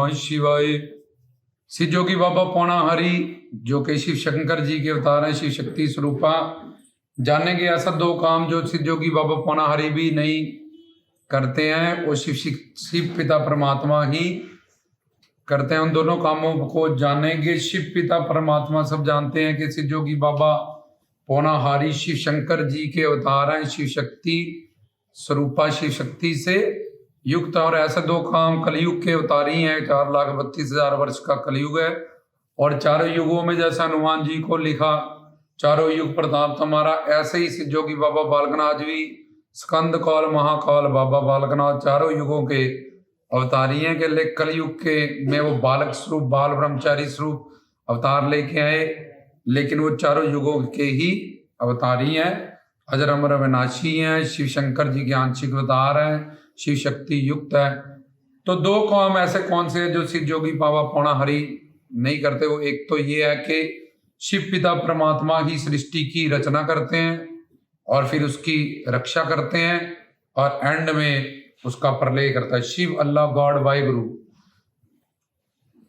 नमः शिवाय। सिद्धयोगी बाबा पौना हरि जो कि शिव शंकर जी के अवतार हैं, शिव शक्ति स्वरूपा, जानेंगे ऐसा दो काम जो सिद्धयोगी बाबा पौना हरि भी नहीं करते हैं, वो शिव पिता परमात्मा ही करते हैं। उन दोनों कामों को जानेंगे। शिव पिता परमात्मा सब जानते हैं कि सिद्धयोगी बाबा पौना हरि शिव शंकर जी के अवतार हैं, शिव शक्ति स्वरूपा, शिव शक्ति से युक्त। और ऐसे दो काम कलयुग के अवतारी हैं। 4,32,000 वर्ष का कलयुग है और चारों युगों में जैसा हनुमान जी को लिखा चारों युग प्रताप तुम्हारा, ऐसे ही सिद्धयोगी बाबा बालकनाथ भी स्कंद कौल महाकौल बाबा बालकनाथ चारों युगों के अवतारी हैं कि कलयुग के में वो बालक स्वरूप बाल ब्रह्मचारी स्वरूप अवतार लेके आए, लेकिन वो चारों युगों के ही अवतारी हैं, अजर अमर अविनाशी हैं, शिव शंकर जी के आंशिक अवतार हैं, शिव शक्ति युक्त है। तो दो काम ऐसे कौन से हैं जो सिद्धयोगी बाबा पौना हरि नहीं करते? वो एक तो ये है कि शिव पिता परमात्मा ही सृष्टि की रचना करते हैं और फिर उसकी रक्षा करते हैं और एंड में उसका प्रलय करता है शिव, अल्लाह, गॉड, वाहिगुरु।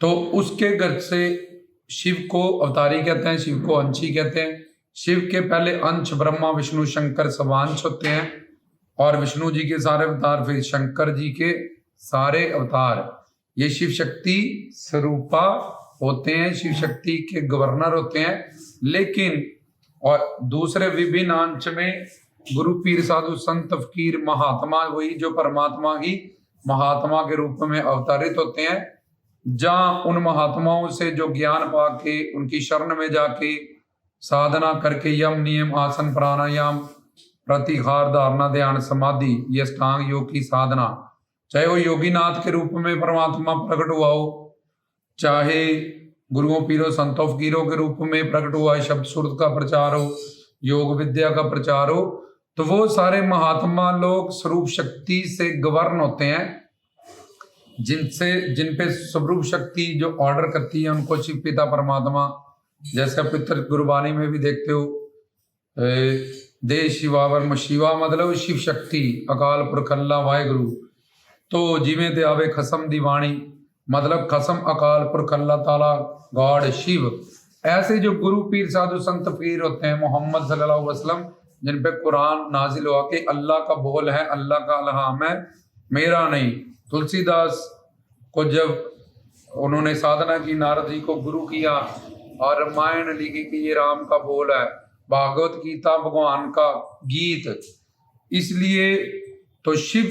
तो उसके घर से शिव को अवतारी कहते हैं, शिव को अंशी कहते हैं। शिव के पहले अंश ब्रह्मा विष्णु शंकर सवांश होते हैं और विष्णु जी के सारे अवतार फिर शंकर जी के सारे अवतार, ये शिव शक्ति स्वरूपा होते हैं, शिव शक्ति के गवर्नर होते हैं। लेकिन और दूसरे विभिन्न अंश में गुरु पीर साधु संत फकीर महात्मा, वही जो परमात्मा ही महात्मा के रूप में अवतारित होते हैं, जहां उन महात्माओं से जो ज्ञान पाके उनकी शरण में जाके साधना करके यम नियम आसन प्राणायाम प्रतिहार धारणा ध्यान समाधि, ये अष्टांग योग की साधना, चाहे वो योगीनाथ के रूप में परमात्मा प्रकट हुआ हो, चाहे गुरुओं पीरों संतों फकीरों के रूप में प्रकट हुआ है, शब्द सुरत का प्रचार हो, योग विद्या का प्रचार हो, तो वो सारे महात्मा लोग स्वरूप शक्ति से गवर्न होते हैं, जिन पे स्वरूप शक्ति जो ऑर्डर करती है उनको शिव पिता परमात्मा, जैसे पितर गुरबानी में भी देखते हो, दे शिवावर शिवा मतलब शिव शक्ति, अकाल पुरख अल्लाह वाहिगुरु। तो जिमें ते आवे खसम दीवाणी मतलब खसम अकाल पुरख अल्लाह ताला गॉड शिव। ऐसे जो गुरु पीर साधु संत पीर होते हैं मोहम्मद सल्लल्लाहु अलैहि वसल्लम, जिन पे कुरान नाजिल हुआ कि अल्लाह का बोल है, अल्लाह का अलहाम है, मेरा नहीं। तुलसीदास को जब उन्होंने साधना की, नारद जी को गुरु किया और रामायण लिखी कि ये राम का बोल है, भागवत गीता भगवान का गीत। इसलिए तो शिव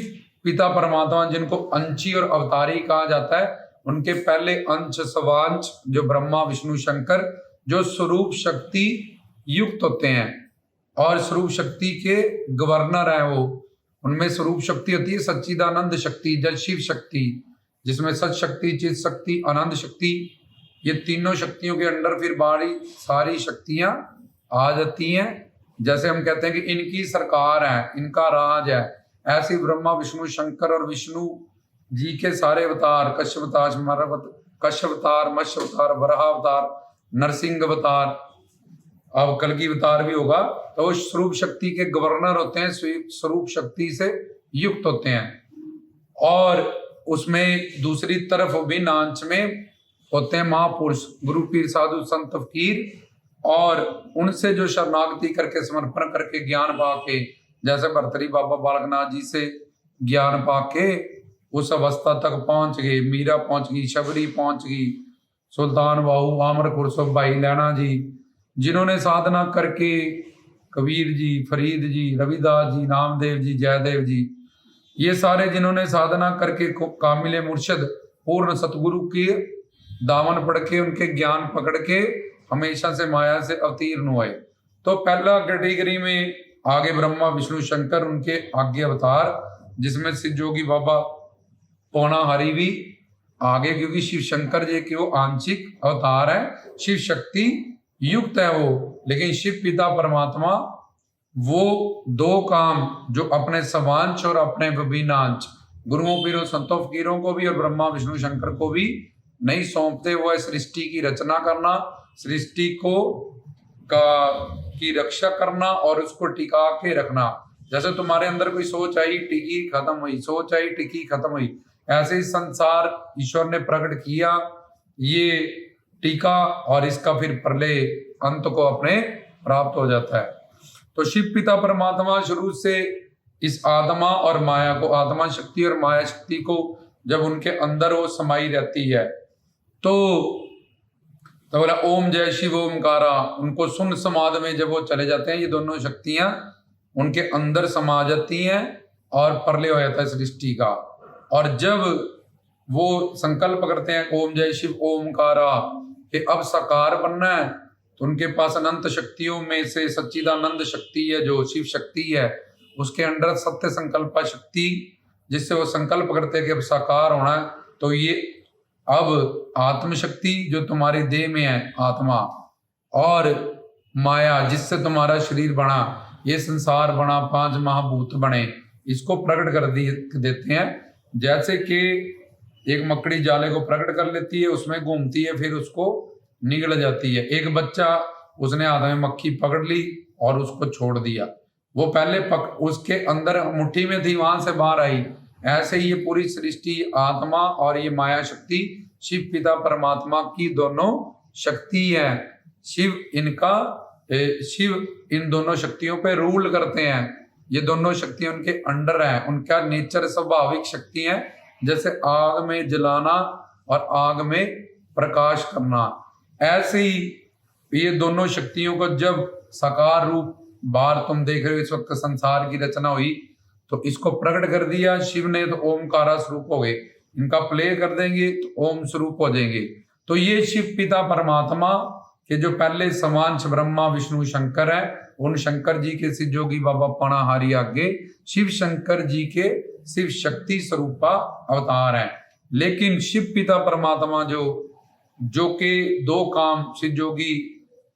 पिता परमात्मा जिनको अंशी और अवतारी कहा जाता है, उनके पहले अंश सवांश जो ब्रह्मा विष्णु शंकर जो स्वरूप शक्ति युक्त होते हैं और स्वरूप शक्ति के गवर्नर हैं, वो उनमें स्वरूप शक्ति होती है सच्चिदानंद शक्ति, जल शिव शक्ति, जिसमें सच शक्ति, चित शक्ति, आनंद शक्ति, ये तीनों शक्तियों के अंडर फिर बारी सारी शक्तियां आ जाती हैं। जैसे हम कहते हैं कि इनकी सरकार है, इनका राज है, ऐसे ब्रह्मा विष्णु शंकर और विष्णु जी के सारे अवतार, कश्यप अवतार, मत्स्य अवतार, वराह अवतार, नरसिंह अवतार, अब कल्कि अवतार भी होगा, तो वो स्वरूप शक्ति के गवर्नर होते हैं, स्वरूप शक्ति से युक्त होते हैं। और उसमें दूसरी तरफ भिन्न अंश में होते हैं महापुरुष, गुरु पीर साधु संत फकीर, और उनसे जो शरणागति करके समर्पण करके ज्ञान पाके, जैसे भर्तरी बाबा बालकनाथ जी से ज्ञान पाके उस अवस्था तक पहुंच गए, मीरा पहुंच गई, शबरी पहुंच गई, सुल्तान बाहू, आमर खुरसुफ, भाई लैना जी, जिन्होंने साधना करके कबीर जी, फरीद जी, रविदास जी, नामदेव जी, जयदेव जी, ये सारे जिन्होंने साधना करके कामिले मुर्शद पूर्ण सतगुरु के दामन पढ़ के उनके ज्ञान पकड़ के हमेशा से माया से अवतीर्ण हुए। तो पहला कैटेगरी में आगे ब्रह्मा विष्णु शंकर, उनके आगे अवतार, जिसमें सिद्धयोगी बाबा पौना हरि भी आगे, क्योंकि शिव शंकर जी के वो आंशिक अवतार है, शिव शक्ति युक्त है वो। लेकिन शिव पिता परमात्मा वो दो काम जो अपने सवांश और अपने विभिन्नांश गुरुओं पीरों संतों फकीरों को भी और ब्रह्मा विष्णु शंकर को भी नहीं सौंपते, वो है सृष्टि की रचना करना, सृष्टि को की रक्षा करना और उसको टिका के रखना। जैसे तुम्हारे अंदर कोई सोच आई, टिकी, खत्म हुई, सोच आई, टिकी, खत्म हुई, ऐसे ही संसार ईश्वर ने प्रकट किया, ये टीका, और इसका फिर प्रलय अंत को अपने प्राप्त हो जाता है। तो शिव पिता परमात्मा शुरू से इस आत्मा और माया को, आत्मा शक्ति और माया शक्ति को जब उनके अंदर वो समाई रहती है तो बोला ओम जय शिव ओमकारा, उनको सुन समाधि में जब वो चले जाते हैं, ये दोनों शक्तियां उनके अंदर समा जाती हैं और प्रलय हो जाता है सृष्टि का। और जब वो संकल्प करते हैं ओम जय शिव ओमकारा कि अब साकार बनना है, तो उनके पास अनंत शक्तियों में से सच्चिदानंद शक्ति है, जो शिव शक्ति है, उसके अंदर सत्य संकल्प शक्ति, जिससे वो संकल्प करते हैं कि अब साकार होना है। तो ये अब आत्म शक्ति जो तुम्हारी देह में है, आत्मा, और माया जिससे तुम्हारा शरीर बना, ये संसार बना, 5 महाभूत बने, इसको प्रकट कर देते हैं। जैसे कि एक मकड़ी जाले को प्रकट कर लेती है, उसमें घूमती है, फिर उसको निगल जाती है। एक बच्चा, उसने हाथ में मक्खी पकड़ ली और उसको छोड़ दिया, वो पहले उसके अंदर मुट्ठी में थी, वहां से बाहर आई। ऐसे ही ये पूरी सृष्टि, आत्मा और ये माया शक्ति शिव पिता परमात्मा की दोनों शक्ति है। शिव इन दोनों शक्तियों पे रूल करते हैं। ये दोनों शक्तियां उनके अंडर है, उनका नेचर स्वाभाविक शक्ति है, जैसे आग में जलाना और आग में प्रकाश करना। ऐसे ही ये दोनों शक्तियों को जब साकार रूप, बाहर तुम देख रहे हो इस वक्त संसार की रचना हुई, तो इसको प्रकट कर दिया शिव ने, तो ओमकारा स्वरूप हो गए। इनका प्ले कर देंगे तो ओम स्वरूप हो जाएंगे। तो ये शिव पिता परमात्मा के जो पहले समांश ब्रह्मा विष्णु शंकर है, उन शंकर जी के सिद्ध जोगी बाबा पणाहारी आगे शिव शंकर जी के शिव शक्ति स्वरूपा अवतार है। लेकिन शिव पिता परमात्मा जो के 2 काम सिद्ध जोगी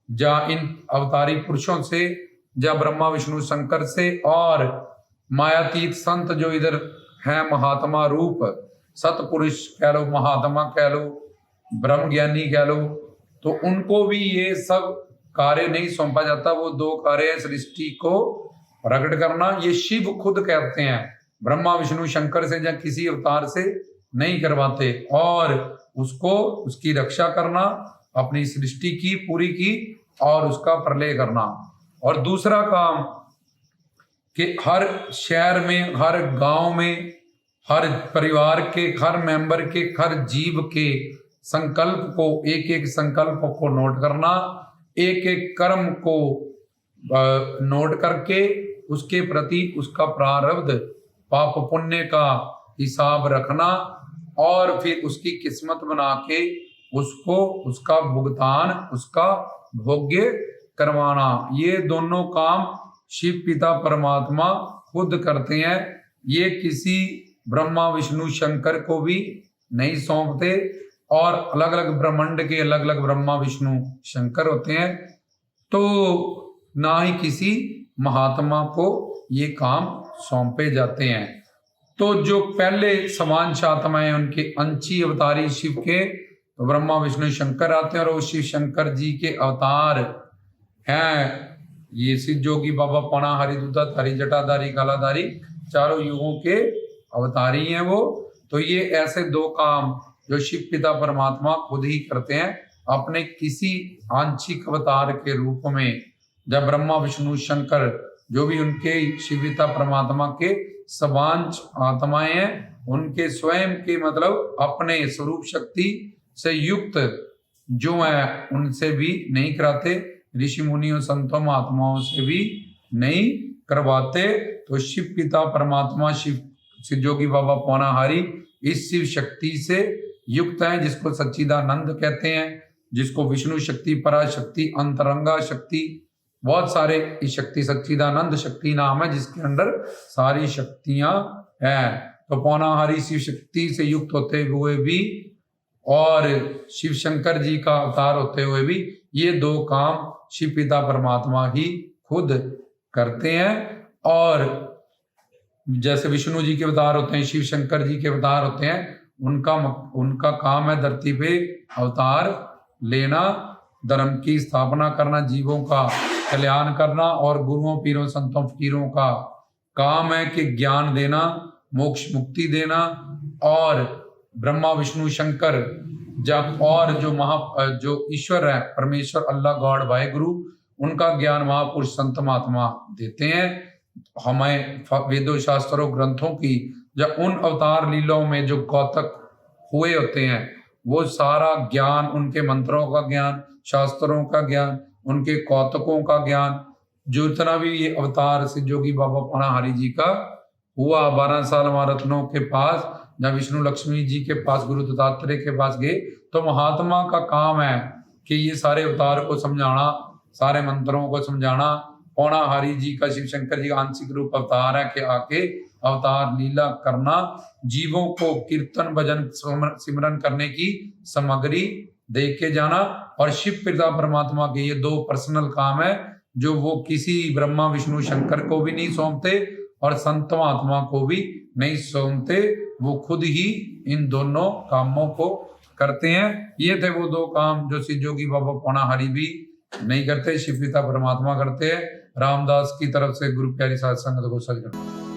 जा इन अवतारी पुरुषों से, जा ब्रह्मा विष्णु शंकर से, और मायातीत संत जो इधर है, महात्मा रूप सतपुरुष कह लो, महात्मा कह लो, ब्रह्म ज्ञानी कह लो, तो उनको भी ये सब कार्य नहीं सौंपा जाता। वो 2 कार्य है, सृष्टि को प्रकट करना, ये शिव खुद कहते हैं, ब्रह्मा विष्णु शंकर से या किसी अवतार से नहीं करवाते, और उसको, उसकी रक्षा करना, अपनी सृष्टि की पूरी की, और उसका प्रलय करना। और दूसरा काम कि हर शहर में, हर गांव में, हर परिवार के हर मेंबर के, हर जीव के संकल्प को, एक एक संकल्प को नोट करना, एक एक कर्म को नोट करके उसके प्रति उसका प्रारब्ध पाप पुण्य का हिसाब रखना, और फिर उसकी किस्मत बना के उसको, उसका भुगतान, उसका भोग्य करवाना। ये दोनों काम शिव पिता परमात्मा खुद करते हैं। ये किसी ब्रह्मा विष्णु शंकर को भी नहीं सौंपते, और अलग अलग ब्रह्मांड के अलग अलग ब्रह्मा विष्णु शंकर होते हैं, तो ना ही किसी महात्मा को ये काम सौंपे जाते हैं। तो जो पहले समांश आत्माएं, उनके अंशी अवतारी शिव के, तो ब्रह्मा विष्णु शंकर आते हैं, और वो शिव शंकर जी के अवतार हैं। ये सिद्ध जोगी बाबा पणाहारी, दूधाधारी, जटाधारी, कालाधारी, चारों युगों के अवतारी हैं वो। तो ये ऐसे 2 काम जो शिव पिता परमात्मा खुद ही करते हैं अपने किसी आंशिक अवतार के रूप में। जब ब्रह्मा विष्णु शंकर जो भी उनके शिव पिता परमात्मा के समांश आत्माएं हैं, उनके स्वयं के मतलब अपने स्वरूप शक्ति से युक्त जो है, उनसे भी नहीं कराते, ऋषि मुनियों संतों महात्माओं से भी नहीं करवाते। तो शिव पिता परमात्मा शिव जोगी बाबा पौनाहारी इस शिव शक्ति से युक्त है, जिसको सच्चिदानंद कहते हैं, जिसको विष्णु शक्ति, पराशक्ति, अंतरंगा शक्ति, बहुत सारे इस शक्ति सच्चिदानंद शक्ति नाम है, जिसके अंदर सारी शक्तियां हैं। तो पौनाहारी शिव शक्ति से युक्त होते हुए भी और शिव शंकर जी का अवतार होते हुए भी ये 2 काम शिव पिता परमात्मा ही खुद करते हैं। और जैसे विष्णु जी के अवतार होते हैं, शिव शंकर जी के अवतार होते हैं, उनका काम है धरती पे अवतार लेना, धर्म की स्थापना करना, जीवों का कल्याण करना, और गुरुओं पीरों संतों फकीरों का काम है कि ज्ञान देना, मोक्ष मुक्ति देना, और ब्रह्मा विष्णु शंकर जब और जो ईश्वर है, परमेश्वर अल्लाह गॉड वाहेगुरु, उनका ज्ञान महापुरुष संत महात्मा देते हैं हमें। वेदों शास्त्रों ग्रंथों की जब उन अवतार लीलाओं में जो कौतक हुए होते हैं, वो सारा ज्ञान, उनके मंत्रों का ज्ञान, शास्त्रों का ज्ञान, उनके कौतकों का ज्ञान, जो इतना भी ये अवतार से जोगी बाबा पणाहारी जी का हुआ 12 साल महारत्नों के पास, जब विष्णु लक्ष्मी जी के पास गुरु दत्तात्रेय के पास गए, तो महात्मा का काम है कि ये सारे अवतार को समझाना, सारे मंत्रों को समझाना। पौणाहारी जी का, शिव शंकर जी का आंशिक रूप अवतार है कि आके अवतार लीला करना, जीवों को कीर्तन भजन सिमरन करने की सामग्री दे के जाना। और शिव पिता परमात्मा के ये 2 पर्सनल काम है जो वो किसी ब्रह्मा विष्णु शंकर को भी नहीं सौंपते और संत महात्मा को भी नहीं सौंपते, वो खुद ही इन दोनों कामों को करते हैं। ये थे वो 2 काम जो श्री जोगी बाबा पौणाहारी भी नहीं करते, शिव पिता परमात्मा करते हैं। रामदास की तरफ से गुरु प्यारी साध संगत को सजग।